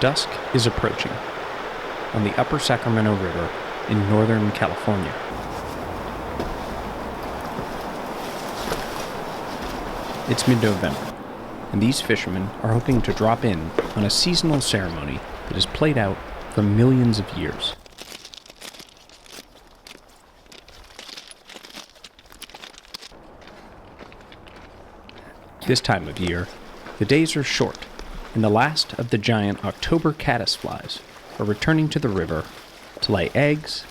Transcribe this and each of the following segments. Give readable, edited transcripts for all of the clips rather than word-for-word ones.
Dusk is approaching on the Upper Sacramento River in Northern California. It's mid-November, and these fishermen are hoping to drop in on a seasonal ceremony that has played out for millions of years. This time of year, the days are short, and the last of the giant October caddisflies are returning to the river to lay eggs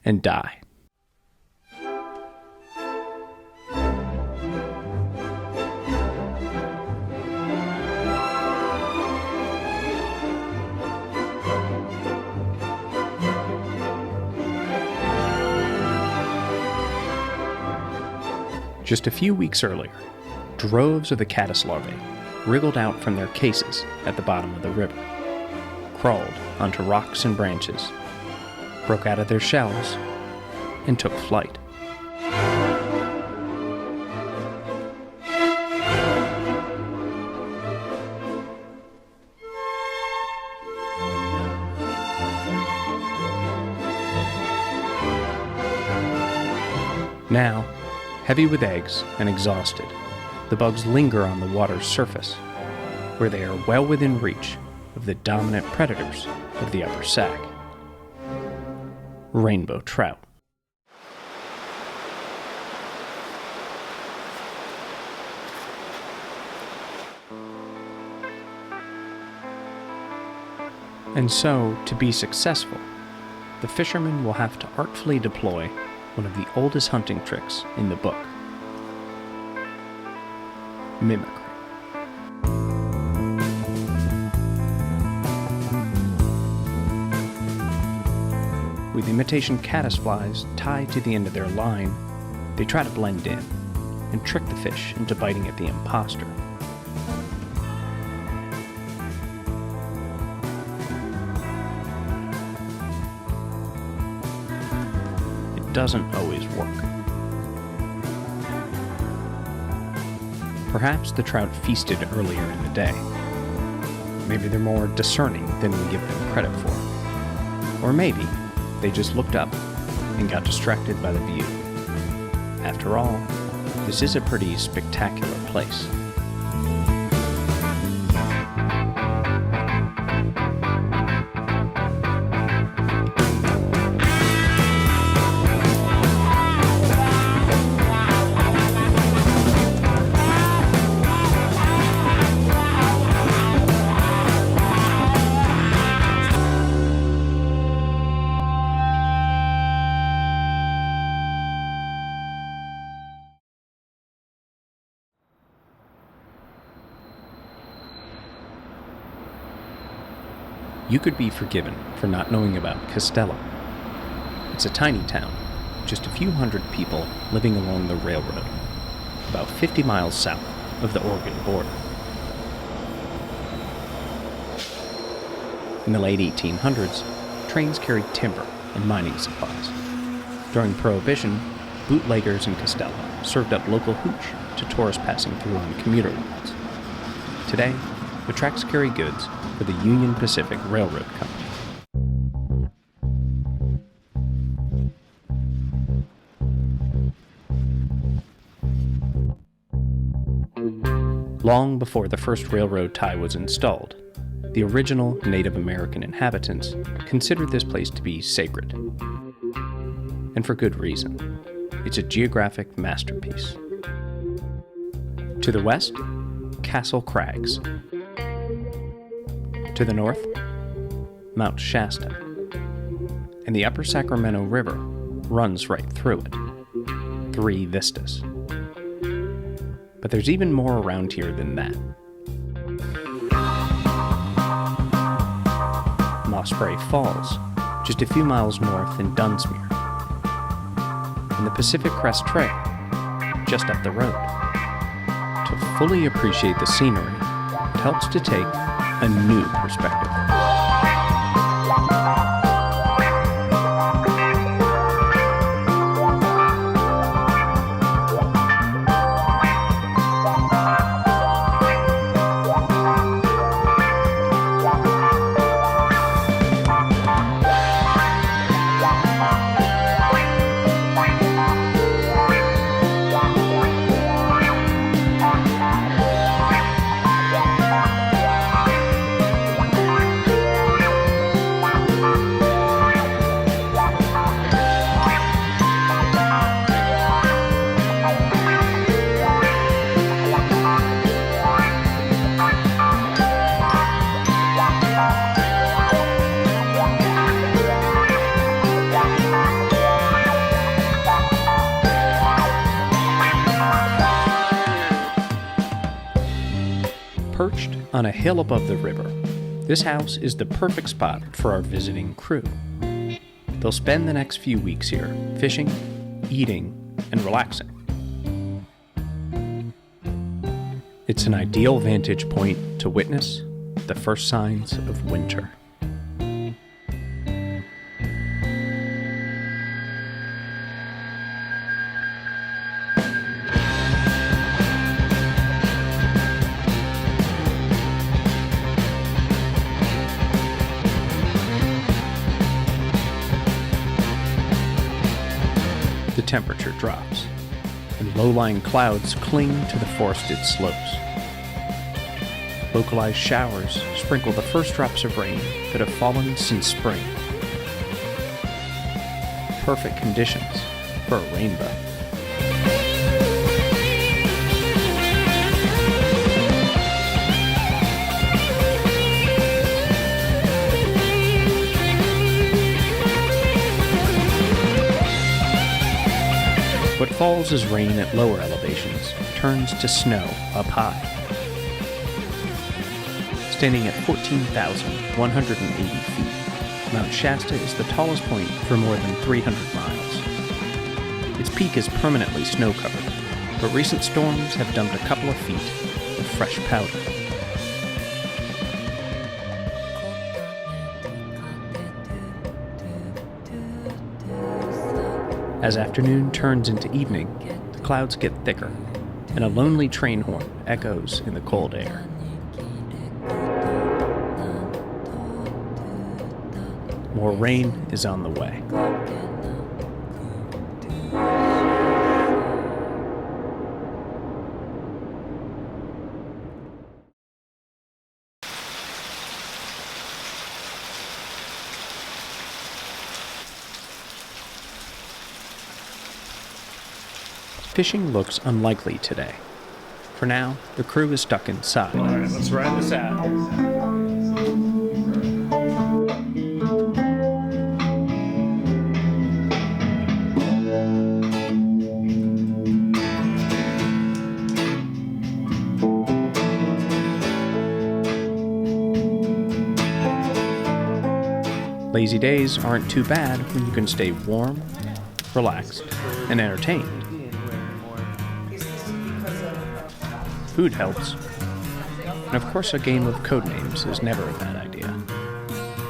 and die. Just a few weeks earlier, droves of the caddis larvae wriggled out from their cases at the bottom of the river, crawled onto rocks and branches, broke out of their shells, and took flight. Now, heavy with eggs and exhausted, the bugs linger on the water's surface, where they are well within reach of the dominant predators of the upper sac, rainbow trout. And so, to be successful, the fishermen will have to artfully deploy one of the oldest hunting tricks in the book: mimicry. With imitation caddisflies tied to the end of their line, they try to blend in and trick the fish into biting at the imposter. It doesn't always work. Perhaps the trout feasted earlier in the day. Maybe they're more discerning than we give them credit for. Or maybe they just looked up and got distracted by the view. After all, this is a pretty spectacular place. You could be forgiven for not knowing about Costello. It's a tiny town, just a few hundred people living along the railroad, about 50 miles south of the Oregon border. In the late 1800s, trains carried timber and mining supplies. During Prohibition, bootleggers in Costello served up local hooch to tourists passing through on commuter lines. Today, the tracks carry goods for the Union Pacific Railroad Company. Long before the first railroad tie was installed, the original Native American inhabitants considered this place to be sacred. And for good reason. It's a geographic masterpiece. To the west, Castle Crags. To the north, Mount Shasta. And the Upper Sacramento River runs right through it. 3 vistas. But there's even more around here than that. Osprey Falls, just a few miles north in Dunsmuir. And the Pacific Crest Trail, just up the road. To fully appreciate the scenery, it helps to take a new perspective. Perched on a hill above the river, this house is the perfect spot for our visiting crew. They'll spend the next few weeks here, fishing, eating, and relaxing. It's an ideal vantage point to witness the first signs of winter. The temperature drops, and low-lying clouds cling to the forested slopes. Localized showers sprinkle the first drops of rain that have fallen since spring. Perfect conditions for a rainbow. What falls as rain at lower elevations turns to snow up high. Standing at 14,180 feet, Mount Shasta is the tallest point for more than 300 miles. Its peak is permanently snow-covered, but recent storms have dumped a couple of feet of fresh powder. As afternoon turns into evening, the clouds get thicker, and a lonely train horn echoes in the cold air. More rain is on the way. Fishing looks unlikely today. For now, the crew is stuck inside. All right, let's ride this out. Lazy days aren't too bad when you can stay warm, relaxed, and entertained. Food helps. And of course, a game of codenames is never a bad idea.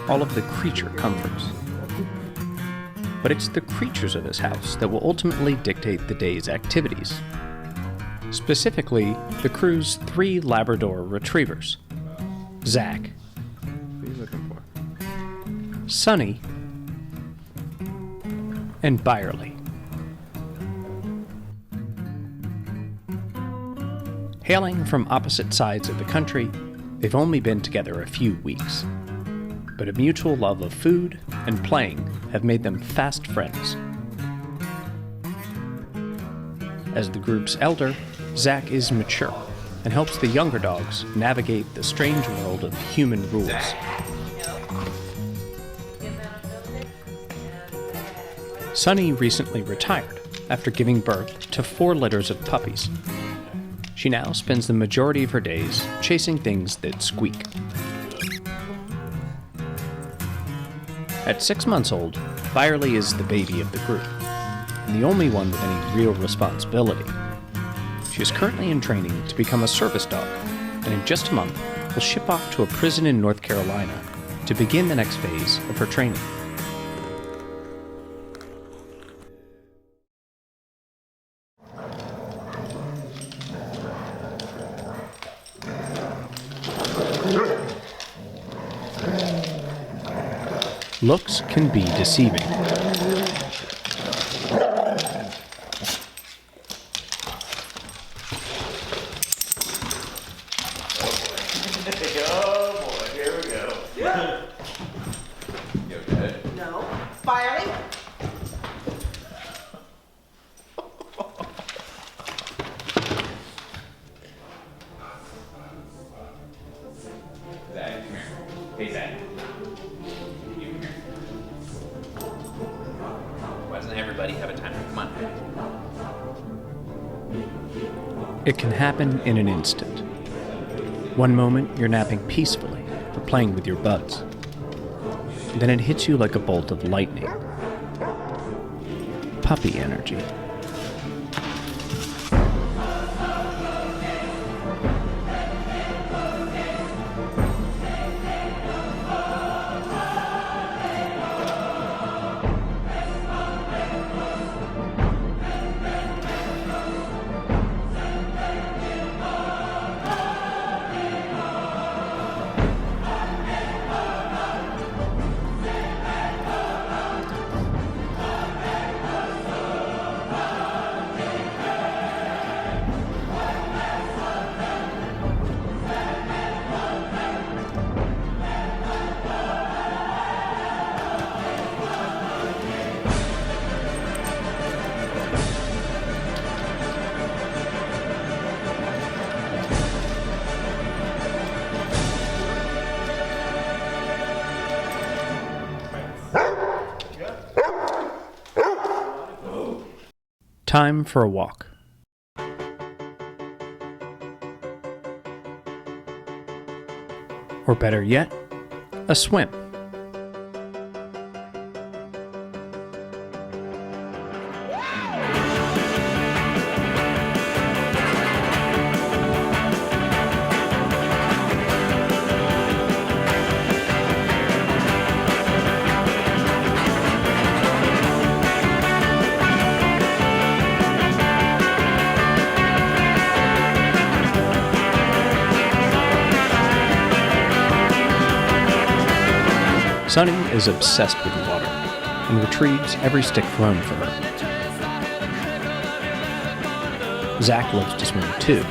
All of the creature comforts. But it's the creatures of this house that will ultimately dictate the day's activities. Specifically, the crew's 3 Labrador retrievers. Zach. What are you looking for? Sunny, and Byerly. Hailing from opposite sides of the country, they've only been together a few weeks. But a mutual love of food and playing have made them fast friends. As the group's elder, Zach is mature and helps the younger dogs navigate the strange world of human rules. Sunny recently retired after giving birth to 4 litters of puppies. She now spends the majority of her days chasing things that squeak. At 6 months old, Byerly is the baby of the group, and the only one with any real responsibility. She is currently in training to become a service dog, and in just a month will ship off to a prison in North Carolina to begin the next phase of her training. Looks can be deceiving. Oh boy, here we go. Yeah. You okay? No. Byerly? Zach, come here. Hey, Zach. You come here. Why doesn't everybody have a timer? Come on. It can happen in an instant. One moment you're napping peacefully or playing with your buds. Then it hits you like a bolt of lightning. Puppy energy. Time for a walk. Or better yet, a swim. Sunny is obsessed with water and retrieves every stick thrown for her. Zach loves to swim too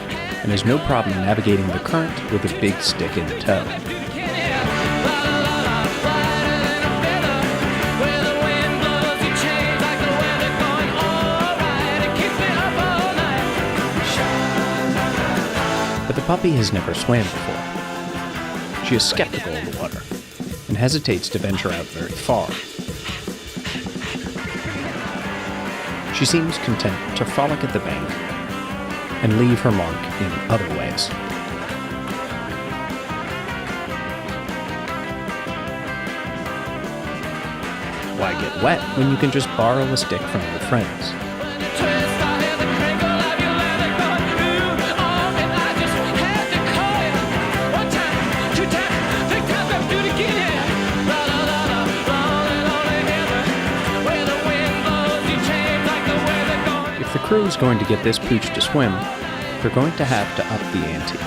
and has no problem navigating the current with a big stick in tow. But the puppy has never swam before. She is skeptical of the water and hesitates to venture out very far. She seems content to frolic at the bank and leave her mark in other ways. Why get wet when you can just borrow a stick from your friends? If the crew is going to get this pooch to swim, they're going to have to up the ante.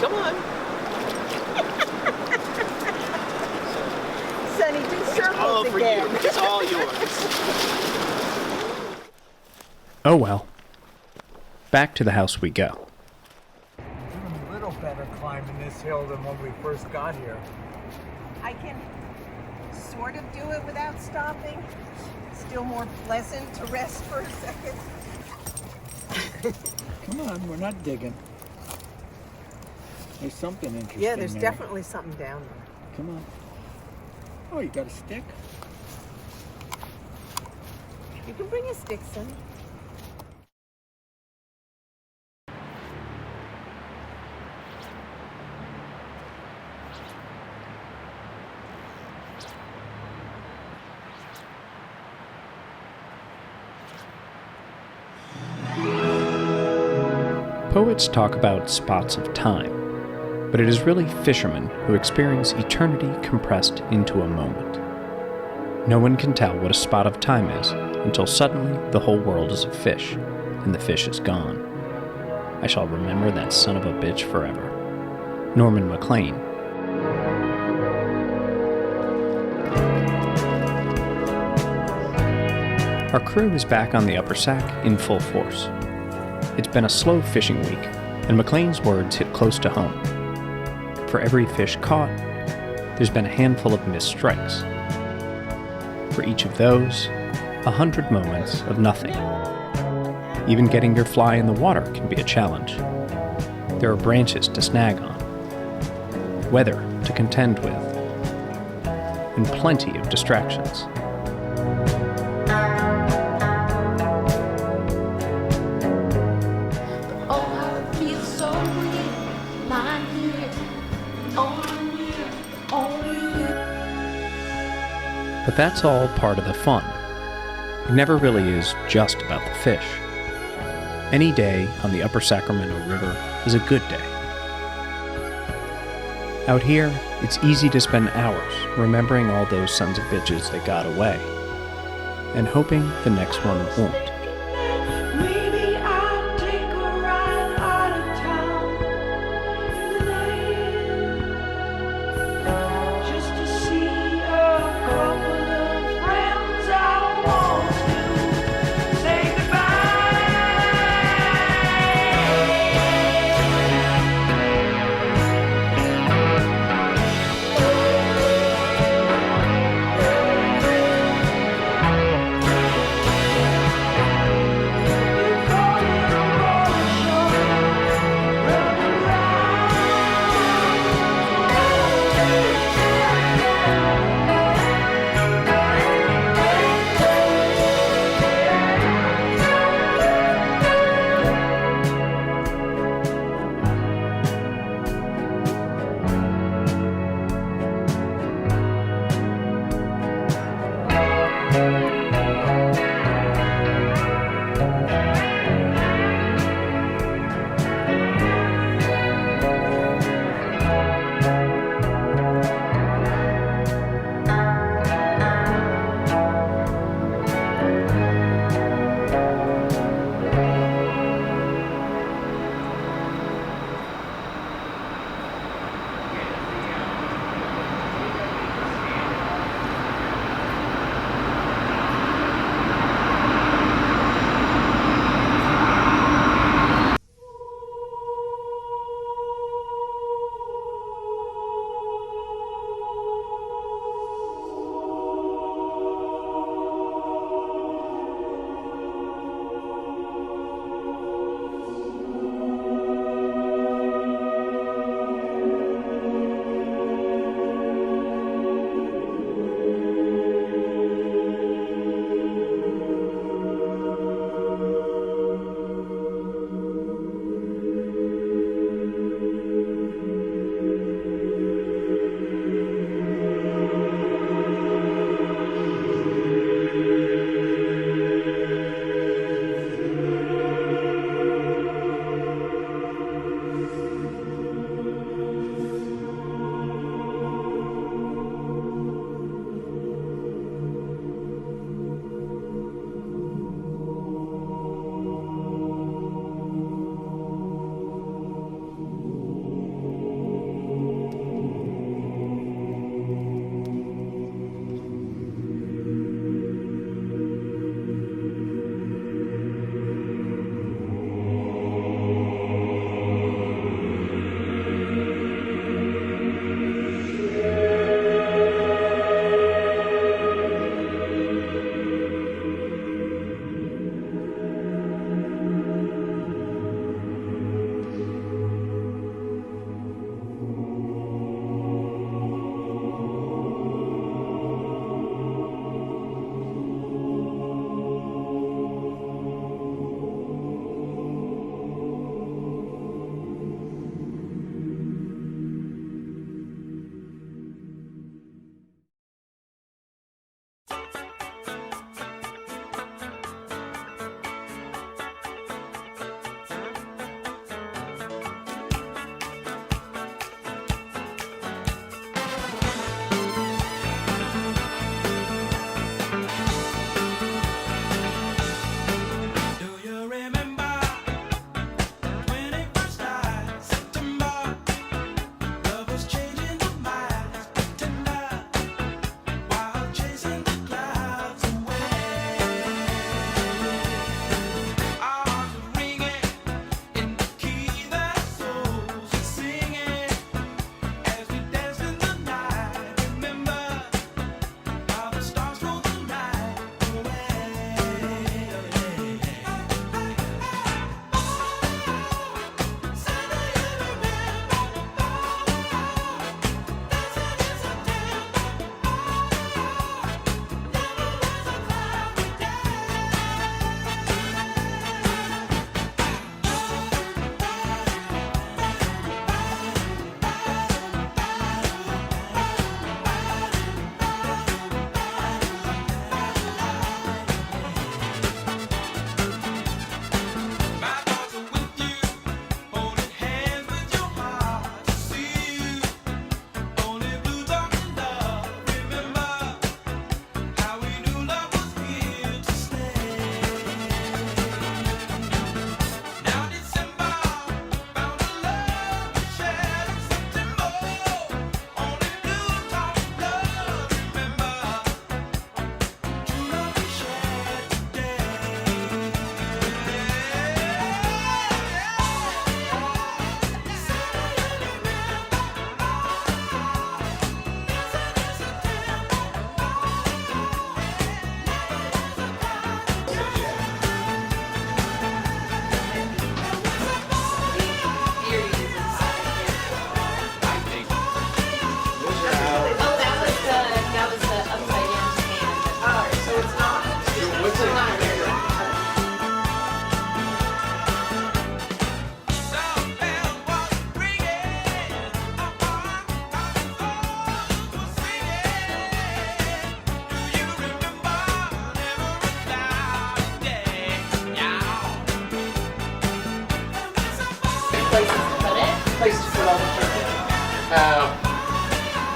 Come on. Sonny, do circles again. It's all yours. Oh well. Back to the house we go. Doing a little better climbing this hill than when we first got here. I can sort of do it without stopping. Still more pleasant to rest for a second. Come on, we're not digging. There's something interesting Yeah, there's there. definitely something down there. Come on. Oh, you got a stick? You can bring a stick, Sonny. Poets talk about spots of time, but it is really fishermen who experience eternity compressed into a moment. No one can tell what a spot of time is until suddenly the whole world is a fish, and the fish is gone. I shall remember that son of a bitch forever. Norman MacLean. Our crew is back on the Upper Sac in full force. It's been a slow fishing week, and MacLean's words hit close to home. For every fish caught, there's been a handful of missed strikes. For each of those, 100 moments of nothing. Even getting your fly in the water can be a challenge. There are branches to snag on, weather to contend with, and plenty of distractions. But that's all part of the fun. It never really is just about the fish. Any day on the Upper Sacramento River is a good day. Out here, it's easy to spend hours remembering all those sons of bitches that got away, and hoping the next one won't. Maybe I'll take a ride out of town tonight, just to see a couple of friends I want to say goodbye.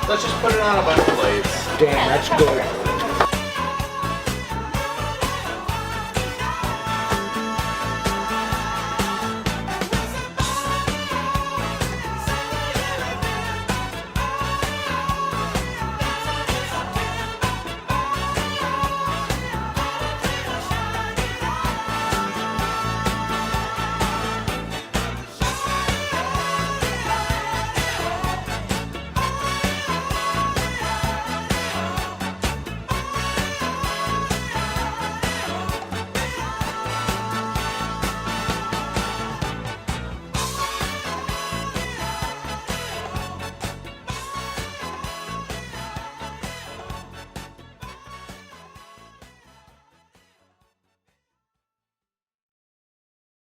Let's just put it on a bunch of plates. Damn, that's good.